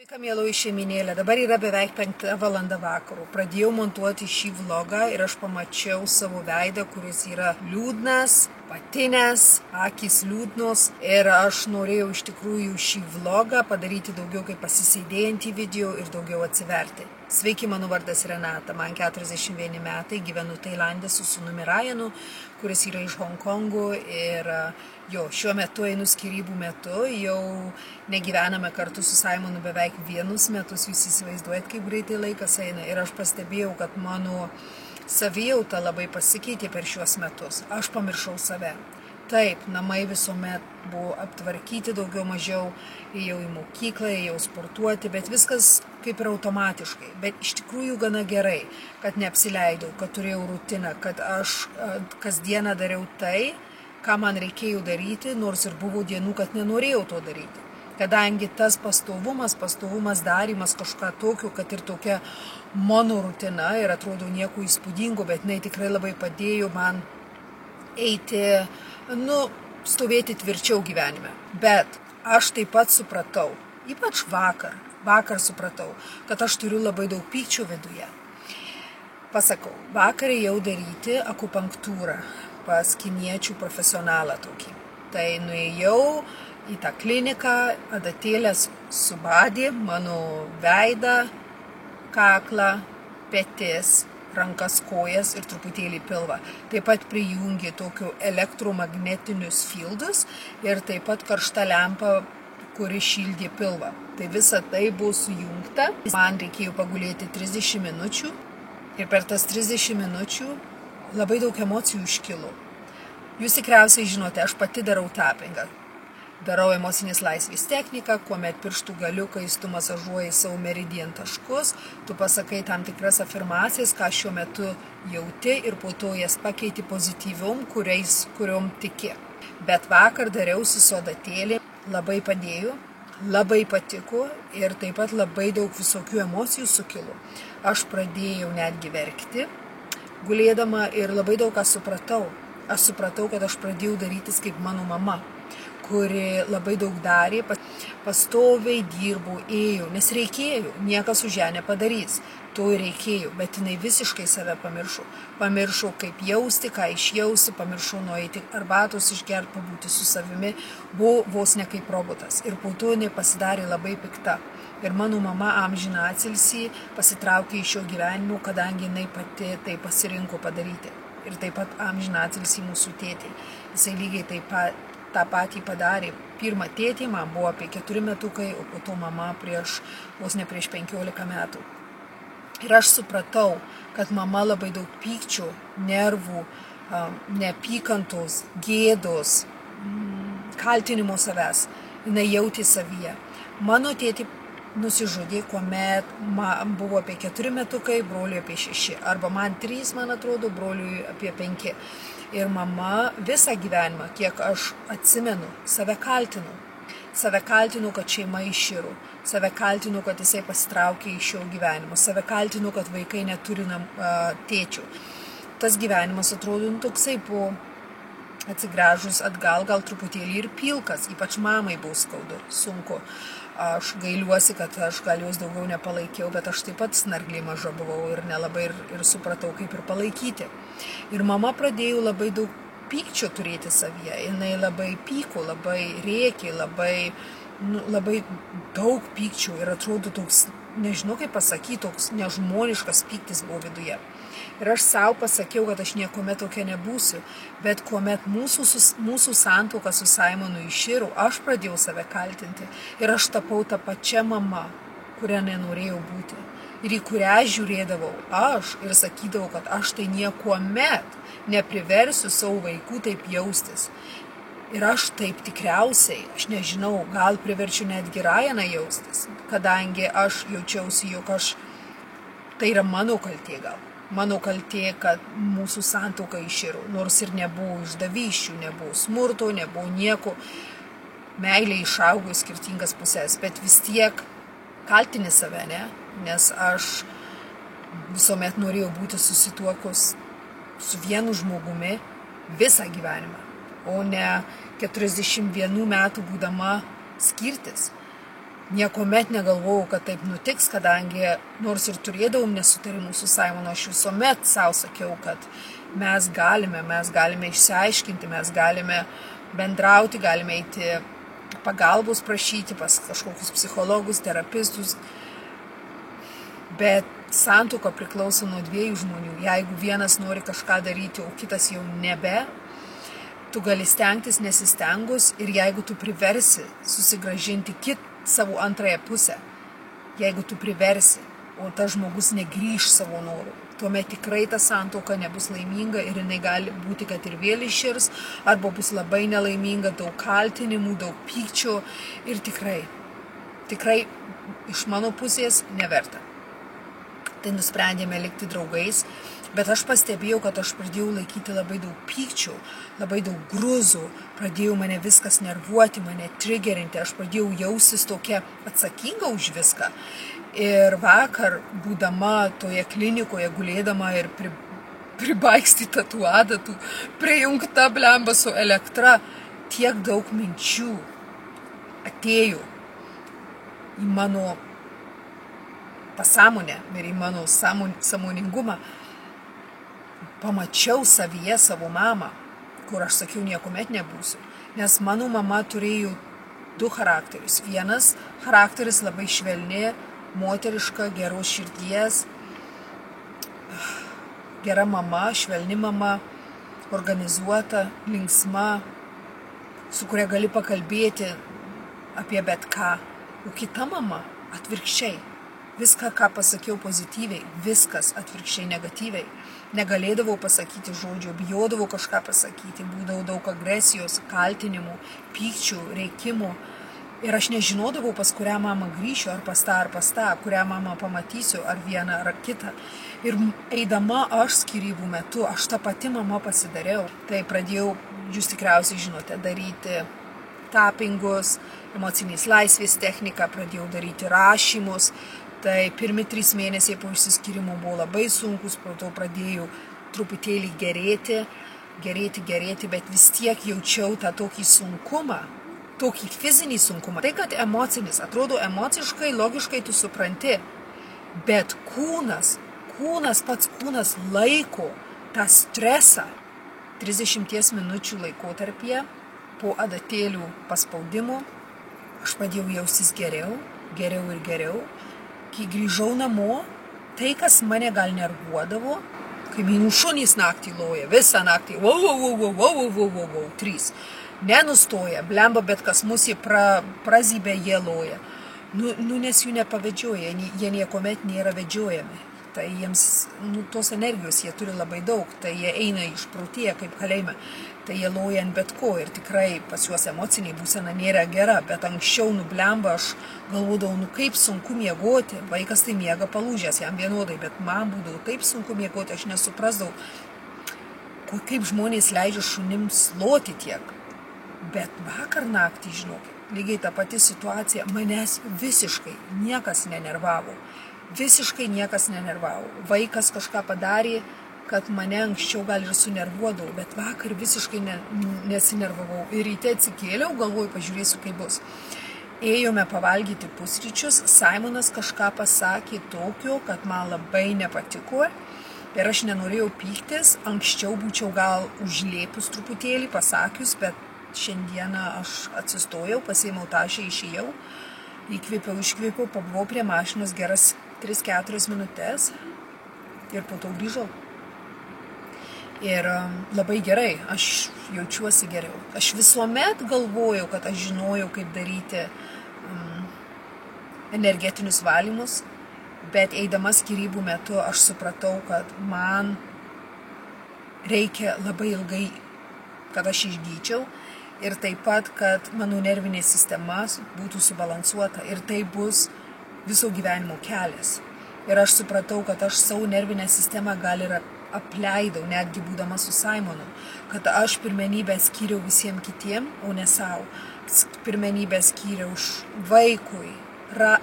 Sveika, mieloji šeiminėlė, dabar yra beveik 5 valanda vakaro. Pradėjau montuoti šį vlogą ir aš pamačiau savo veidą, kuris yra liūdnas, patinęs, akys liūdnos. Ir aš norėjau iš tikrųjų šį vlogą padaryti daugiau kaip pasisėdėjantį video ir daugiau atsiverti. Sveiki, mano vardas Renata, man 41 metai, gyvenu Tailande su sūnumi Ryanu, kuris yra iš Honkongo ir šiuo metu einu skyrybų metu, jau negyvename kartu su Simonu beveik 1 metus, jūs įsivaizduojat, kaip greitai laikas eina ir aš pastebėjau, kad mano savijauta labai pasikeitė per šiuos metus, aš pamiršau save. Taip, namai visuomet buvo aptvarkyti daugiau mažiau, ėjau į mokyklą, ėjau sportuoti, bet viskas kaip ir automatiškai. Bet iš tikrųjų gana gerai, kad neapsileidau, kad turėjau rutiną, kad aš kasdieną dariau tai, ką man reikėjo daryti, nors ir buvo dienų, kad nenorėjau to daryti. Kadangi tas pastovumas darymas kažką tokio, kad ir tokia mano rutina ir atrodo nieko įspūdingo, bet jinai tikrai labai padėjo man eiti, stovėti tvirčiau gyvenime. Bet aš taip pat supratau, ypač vakar supratau, kad aš turiu labai daug pykčio viduje. Pasakau, vakar ėjau daryti akupunktūrą pas kiniečių profesionalą tokį. Tai nuėjau į tą kliniką, adatėlės subadė mano veidą, kaklą, petis, rankas, kojas ir truputėlį pilvą. Taip pat prijungė tokių elektromagnetinius fieldus ir taip pat karšta lempa, kuri šildė pilvą. Tai visa tai buvo sujungta. Man reikėjo pagulėti 30 minučių ir per tas 30 minučių labai daug emocijų iškilo. Jūs tikriausiai žinote, aš pati darau tappingą. Darau emocinės laisvės techniką, kuomet pirštų galiukais tu masažuoji savo meridian taškus, tu pasakai tam tikras afirmacijas, ką šiuo metu jauti ir po to jas pakeiti pozityviom, kuriom tiki. Bet vakar dariausi su adatėlė, labai padėjo, labai patiko ir taip pat labai daug visokių emocijų sukilo. Aš pradėjau netgi verkti, gulėdama ir labai daug ką supratau. Aš supratau, kad aš pradėjau darytis kaip mano mama, kuri labai daug darė, pastoviai dirbo, ėjo, nes reikėjo, niekas už ją nepadarys, to reikėjo, bet jinai visiškai save pamiršo. Pamiršo, kaip jausti, ką išjausti, pamiršo nueiti arbatos išgerti, pabūti su savimi, buvo vos ne kaip robotas. Ir po to jinai pasidarė labai pikta. Ir mano mama amžiną atilsį pasitraukė iš šio gyvenimo, kadangi jinai pati tai pasirinko padaryti. Ir taip pat amžiną atilsį mūsų tėtį. Jisai lygiai taip pat tą patį padarė. Pirmą tėtį man buvo apie 4 metukai, o po to mama vos ne prieš 15 metų. Ir aš supratau, kad mama labai daug pykčio, nervų, neapykantos, gėdos, kaltinimo savęs, jinai jautė savyje. Mano tėtį nusižudė, kuomet man buvo apie 4 metukai, broliui apie 6. Arba man 3, man atrodo, broliui apie 5. Ir mama visą gyvenimą, kiek aš atsimenu, save kaltinu. Save kaltinu, kad šeima iširo. Save kaltinu, kad jisai pasitraukė iš šio gyvenimo. Save kaltinu, kad vaikai neturi tėčių. Tas gyvenimas atrodo toksai po atsigręžus atgal, gal truputėlį ir pilkas. Ypač mamai buvo skaudu, sunku. Aš gailiuosi, kad aš gal jos daugiau nepalaikiau, bet aš taip pat snarglė maža buvau ir nelabai ir supratau, kaip ir palaikyti. Ir mama pradėjo labai daug pykčio turėti savyje. Jinai labai pyko, labai rėkė, labai daug pykčio ir atrodo toks, nežinau kaip pasakyti, toks nežmoniškas pyktis buvo viduje. Ir aš savo pasakiau, kad aš niekuomet tokia nebūsiu, bet kuomet mūsų santuoka su Simonu iširo, aš pradėjau save kaltinti ir aš tapau tą pačią mamą, kurią nenorėjau būti. Ir į kurią žiūrėdavau aš ir sakydavau, kad aš tai niekuomet nepriversiu savo vaikų taip jaustis. Ir aš taip tikriausiai, aš nežinau, gal priverčiu netgi Ryaną jaustis, kadangi aš jaučiausi, jog tai yra mano kaltė gal. Mano kaltė, kad mūsų santuoka iširo, nors ir nebuvo išdavysčių, nebuvo smurto, nebuvo nieko. Meilė išaugo į skirtingas pusės, bet vis tiek kaltini save, ne? Nes aš visuomet norėjau būti susituokus su vienu žmogumi visą gyvenimą, o ne 41 metų būdama skirtis. Niekuomet negalvojau, kad taip nutiks, kadangi nors ir turėdavom nesutarimų su Simonu, aš visuomet savo sakiau, kad mes galime išsiaiškinti, mes galime bendrauti, galime eiti pagalbos prašyti pas kažkokius psichologus, terapistus, bet santuoka priklauso nuo dviejų žmonių. Jeigu vienas nori kažką daryti, o kitas jau nebe, tu gali stengtis nesistengus ir jeigu tu priversi susigrąžinti savo antrąją pusę, jeigu tu priversi, o tas žmogus negrįš savo norų, tuomet tikrai ta santuoka nebus laiminga ir jinai gali būti, kad ir vėl iširs, arba bus labai nelaiminga, daug kaltinimų, daug pykčio ir tikrai iš mano pusės neverta. Tai nusprendėme likti draugais, bet aš pastebėjau, kad aš pradėjau laikyti labai daug pykčių, labai daug gruzų, pradėjau mane viskas nervuoti, mane triggerinti, aš pradėjau jaustis tokia atsakinga už viską. Ir vakar, būdama toje klinikoje, gulėdama ir pribaikstyta tų adatų, prijungta blemba su elektra, tiek daug minčių atėjo į mano pasąmonę ir į mano sąmoningumą. Pamačiau savyje savo mamą, kur aš sakiau niekuomet nebūsiu, nes mano mama turėjo du charakterius. Vienas charakteris labai švelni, moteriška, geros širdies, gera mama, švelni mama, organizuota, linksma, su kuria gali pakalbėti apie bet ką. O kita mama atvirkščiai. Viską, ką pasakiau pozityviai, viskas atvirkščiai negatyviai. Negalėdavau pasakyti žodžio, bijodavau kažką pasakyti, būdavo daug agresijos, kaltinimų, pykčių, reikimų. Ir aš nežinodavau, pas kurią mamą grįšiu, ar pas tą, kurią mamą pamatysiu, ar vieną, ar kitą. Ir eidama aš skyrybų metu, aš tą pati mama pasidariau. Tai pradėjau, jūs tikriausiai žinote, daryti tapingus, emocinės laisvės techniką, pradėjau daryti rašymus. Tai pirmi 3 mėnesiai po išsiskyrimo buvo labai sunkus, po to pradėjau truputėlį gerėti, bet vis tiek jaučiau tą tokį sunkumą, tokį fizinį sunkumą. Tai, kad emocinis, atrodo emociškai, logiškai tu supranti, bet pats kūnas laiko tą stresą 30 minučių laikotarpyje po adatėlių paspaudimų. Aš pradėjau jaustis geriau. Kai grįžau namo, tai, kas mane gal nervuodavo, kaimynų šunys naktį loja, visą naktį, wow, 3. Nenustoja, blemba, bet kas mus jie prazybė, jie loja. Nes jų nepavedžioja, jie niekuomet nėra vedžiojami. Tai jiems, tos energijos jie turi labai daug, tai jie eina išprotėję kaip kalėjime. Tai jie loja ant bet ko ir tikrai pas juos emociniai būsena nėra gera, bet anksčiau nublemba, aš galvodavau, kaip sunku miegoti, vaikas tai miega palūžęs, jam vienodai, bet man būdavo taip sunku miegoti, aš nesuprasdavau, kaip žmonės leidžia šunims loti tiek. Bet vakar naktį, žinokit, lygiai ta pati situacija, manęs visiškai niekas nenervavo. Vaikas kažką padarė, kad mane anksčiau gal ir sunervuodavau, bet vakar visiškai nesinervavau. Ir ryte atsikėliau, galvoju, pažiūrėsiu, kaip bus. Ėjome pavalgyti pusryčius, Simonas kažką pasakė tokio, kad man labai nepatiko. Ir aš nenorėjau pyktis, anksčiau būčiau gal užlėpus truputėlį pasakius, bet šiandieną aš atsistojau, pasiėmiau tašę, išėjau, iškvėpiau, pabuvau prie mašinos geras 3-4 minutės ir po to grįžau. Ir labai gerai, aš jaučiuosi geriau. Aš visuomet galvojau, kad aš žinojau, kaip daryti energetinius valymus, bet eidama skyrybų metu aš supratau, kad man reikia labai ilgai, kad aš išgyčiau ir taip pat, kad mano nervinė sistema būtų subalansuota ir tai bus viso gyvenimo kelias. Ir aš supratau, kad aš savo nervinę sistemą gal ir apleidau, netgi būdama su Simonu, kad aš pirmenybę skyriau visiems kitiem, o ne savo. Pirmenybę skyriau vaikui,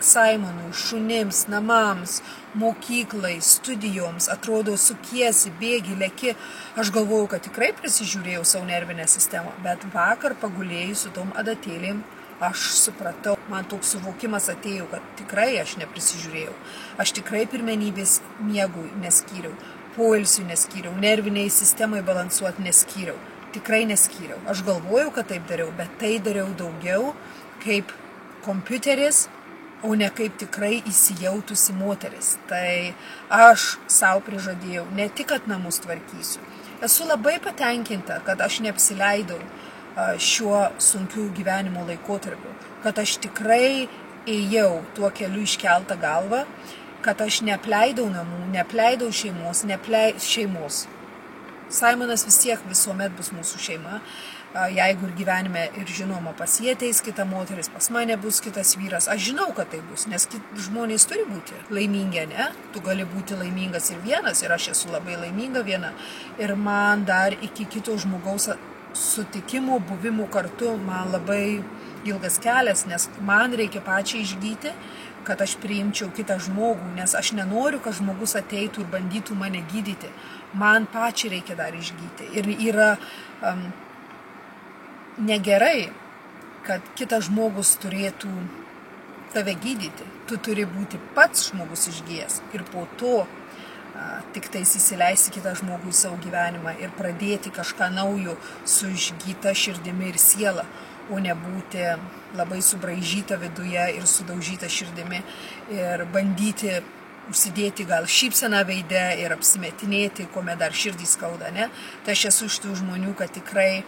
Simonui, šunims, namams, mokyklai, studijoms, atrodo, sukiesi, bėgi, leki. Aš galvojau, kad tikrai prisižiūrėjau savo nervinę sistemą, bet vakar pagulėjau su tom adatėlėm, aš supratau, man toks suvokimas atėjo, kad tikrai aš neprisižiūrėjau. Aš tikrai pirmenybės miegui neskyriau, poilsiui neskyriau, nerviniai sistemai balansuoti neskyriau. Tikrai neskyriau. Aš galvojau, kad taip dariau, bet tai dariau daugiau kaip kompiuteris, o ne kaip tikrai įsijautusi moteris. Tai aš savo prižadėjau, ne tik, kad namus tvarkysiu. Esu labai patenkinta, kad aš neapsileidau šiuo sunkiu gyvenimo laikotarpiu, kad aš tikrai ėjau tuo keliu iškeltą galvą, kad aš neapleidau namų, neapleidau šeimos. Simonas vis tiek visuomet bus mūsų šeima, jeigu ir gyvenime ir žinoma pas jį ateis kita moteris, pas mane bus kitas vyras. Aš žinau, kad tai bus, nes žmonės turi būti laimingi, ne? Tu gali būti laimingas ir vienas, ir aš esu labai laiminga viena. Ir man dar iki kito žmogaus sutikimo, buvimų kartu, man labai ilgas kelias, nes man reikia pačiai išgyti, kad aš priimčiau kitą žmogų, nes aš nenoriu, kad žmogus ateitų ir bandytų mane gydyti. Man pačiai reikia dar išgyti. Ir yra negerai, kad kitas žmogus turėtų tave gydyti. Tu turi būti pats žmogus išgijęs ir po to tik tais įsileisti kitą žmogų į savo gyvenimą ir pradėti kažką naujo su išgyta širdimi ir siela, o ne būti labai subraižyta viduje ir sudaužyta širdimi ir bandyti užsidėti gal šypseną veide ir apsimetinėti, kuomet dar širdį skauda, ne? Tai aš esu iš tų žmonių, kad tikrai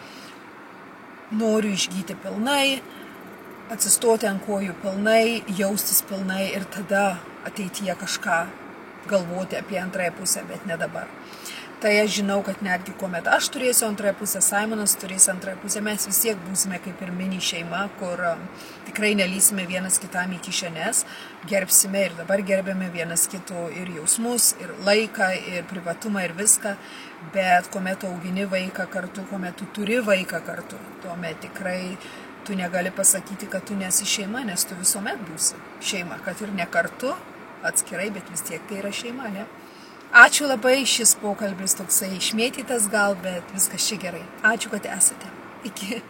noriu išgyti pilnai, atsistoti ant kojų pilnai, jaustis pilnai ir tada ateityje kažką galvoti apie antrąją pusę, bet ne dabar. Tai aš žinau, kad netgi kuomet aš turėsiu antrąją pusę, Simonas turės antrąją pusę, mes vis tiek būsime kaip ir mini šeima, kur tikrai nelysime vienas kitam į kišenes, gerbsime ir dabar gerbėme vienas kito ir jausmus, ir laiką, ir privatumą, ir viską, bet kuomet augini vaiką kartu, kuomet tu turi vaiką kartu, tuomet tikrai tu negali pasakyti, kad tu nesi šeima, nes tu visuomet būsi šeima, kad ir ne kartu, atskirai, bet vis tiek tai yra šeima, ne? Ačiū labai, šis pokalbis toksai išmėtytas gal, bet viskas čia gerai. Ačiū, kad esate. Iki.